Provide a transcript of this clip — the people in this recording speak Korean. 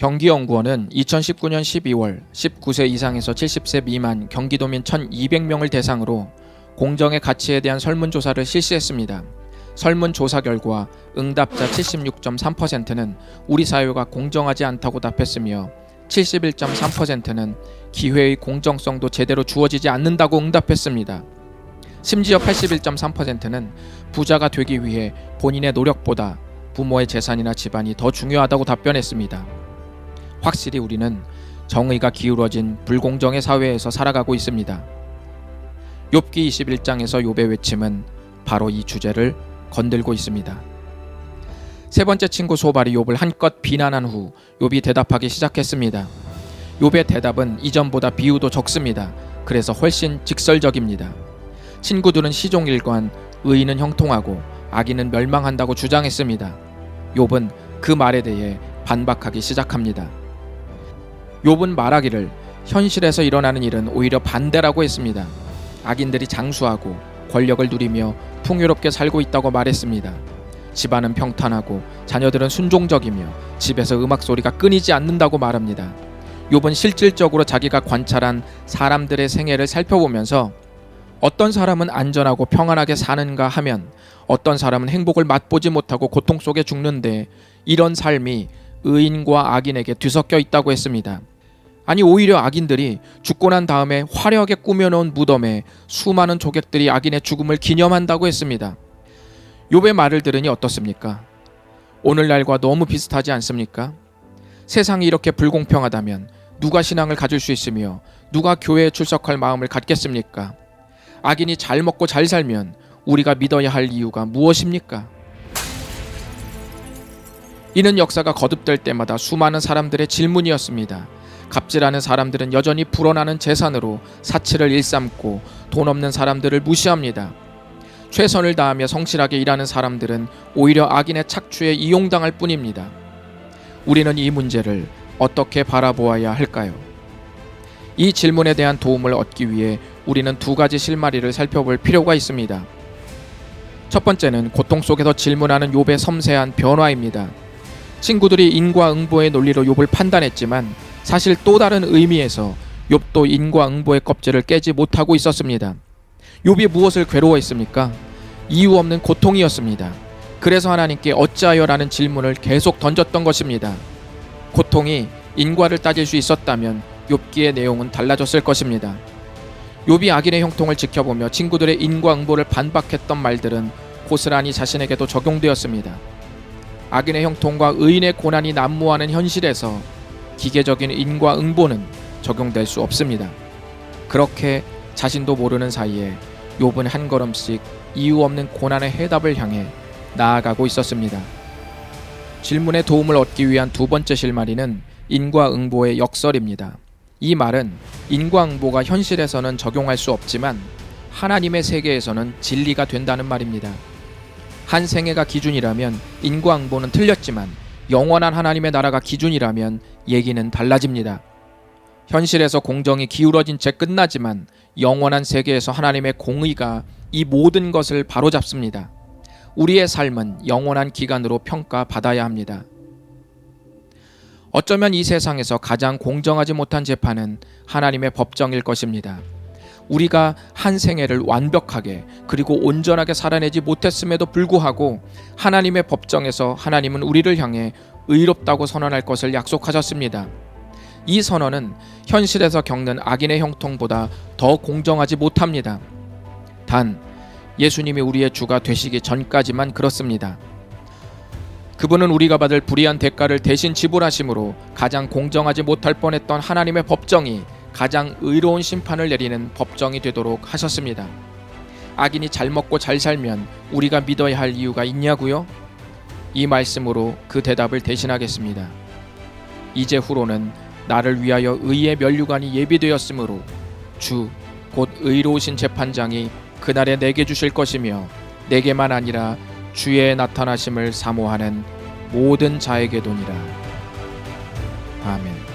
경기연구원은 2019년 12월 19세 이상에서 70세 미만 경기도민 1,200명을 대상으로 공정의 가치에 대한 설문조사를 실시했습니다. 설문조사 결과 응답자 76.3%는 우리 사회가 공정하지 않다고 답했으며 71.3%는 기회의 공정성도 제대로 주어지지 않는다고 응답했습니다. 심지어 81.3%는 부자가 되기 위해 본인의 노력보다 부모의 재산이나 집안이 더 중요하다고 답변했습니다. 확실히 우리는 정의가 기울어진 불공정의 사회에서 살아가고 있습니다. 욥기 21장에서 욥의 외침은 바로 이 주제를 건들고 있습니다. 세 번째 친구 소발이 욥을 한껏 비난한 후 욥이 대답하기 시작했습니다. 욥의 대답은 이전보다 비유도 적습니다. 그래서 훨씬 직설적입니다. 친구들은 시종일관 의인은 형통하고 악인은 멸망한다고 주장했습니다. 욥은 그 말에 대해 반박하기 시작합니다. 욥은 말하기를 현실에서 일어나는 일은 오히려 반대라고 했습니다. 악인들이 장수하고 권력을 누리며 풍요롭게 살고 있다고 말했습니다. 집안은 평탄하고 자녀들은 순종적이며 집에서 음악 소리가 끊이지 않는다고 말합니다. 욥은 실질적으로 자기가 관찰한 사람들의 생애를 살펴보면서 어떤 사람은 안전하고 평안하게 사는가 하면 어떤 사람은 행복을 맛보지 못하고 고통 속에 죽는데 이런 삶이 의인과 악인에게 뒤섞여 있다고 했습니다. 아니 오히려 악인들이 죽고 난 다음에 화려하게 꾸며놓은 무덤에 수많은 조객들이 악인의 죽음을 기념한다고 했습니다. 욥의 말을 들으니 어떻습니까? 오늘날과 너무 비슷하지 않습니까? 세상이 이렇게 불공평하다면 누가 신앙을 가질 수 있으며 누가 교회에 출석할 마음을 갖겠습니까? 악인이 잘 먹고 잘 살면 우리가 믿어야 할 이유가 무엇입니까? 이는 역사가 거듭될 때마다 수많은 사람들의 질문이었습니다. 갑질하는 사람들은 여전히 불어나는 재산으로 사치를 일삼고 돈 없는 사람들을 무시합니다. 최선을 다하며 성실하게 일하는 사람들은 오히려 악인의 착취에 이용당할 뿐입니다. 우리는 이 문제를 어떻게 바라보아야 할까요? 이 질문에 대한 도움을 얻기 위해 우리는 두 가지 실마리를 살펴볼 필요가 있습니다. 첫 번째는 고통 속에서 질문하는 욥의 섬세한 변화입니다. 친구들이 인과응보의 논리로 욥을 판단했지만 사실 또 다른 의미에서 욥도 인과응보의 껍질을 깨지 못하고 있었습니다. 욥이 무엇을 괴로워했습니까? 이유 없는 고통이었습니다. 그래서 하나님께 어찌하여라는 질문을 계속 던졌던 것입니다. 고통이 인과를 따질 수 있었다면 욥기의 내용은 달라졌을 것입니다. 욥이 악인의 형통을 지켜보며 친구들의 인과응보를 반박했던 말들은 고스란히 자신에게도 적용되었습니다. 악인의 형통과 의인의 고난이 난무하는 현실에서 기계적인 인과응보는 적용될 수 없습니다. 그렇게 자신도 모르는 사이에 욥은 한 걸음씩 이유 없는 고난의 해답을 향해 나아가고 있었습니다. 질문에 도움을 얻기 위한 두 번째 실마리는 인과응보의 역설입니다. 이 말은 인과응보가 현실에서는 적용할 수 없지만 하나님의 세계에서는 진리가 된다는 말입니다. 한 생애가 기준이라면 인과응보는 틀렸지만 영원한 하나님의 나라가 기준이라면 얘기는 달라집니다. 현실에서 공정이 기울어진 채 끝나지만 영원한 세계에서 하나님의 공의가 이 모든 것을 바로잡습니다. 우리의 삶은 영원한 기간으로 평가받아야 합니다. 어쩌면 이 세상에서 가장 공정하지 못한 재판은 하나님의 법정일 것입니다. 우리가 한 생애를 완벽하게 그리고 온전하게 살아내지 못했음에도 불구하고 하나님의 법정에서 하나님은 우리를 향해 의롭다고 선언할 것을 약속하셨습니다. 이 선언은 현실에서 겪는 악인의 형통보다 더 공정하지 못합니다. 단 예수님이 우리의 주가 되시기 전까지만 그렇습니다. 그분은 우리가 받을 불의한 대가를 대신 지불하심으로 가장 공정하지 못할 뻔했던 하나님의 법정이 가장 의로운 심판을 내리는 법정이 되도록 하셨습니다. 악인이 잘 먹고 잘 살면 우리가 믿어야 할 이유가 있냐고요? 이 말씀으로 그 대답을 대신하겠습니다. 이제 후로는 나를 위하여 의의 면류관이 예비되었으므로 주 곧 의로우신 재판장이 그날에 내게 주실 것이며 내게만 아니라 주의 나타나심을 사모하는 모든 자에게도니라. 아멘.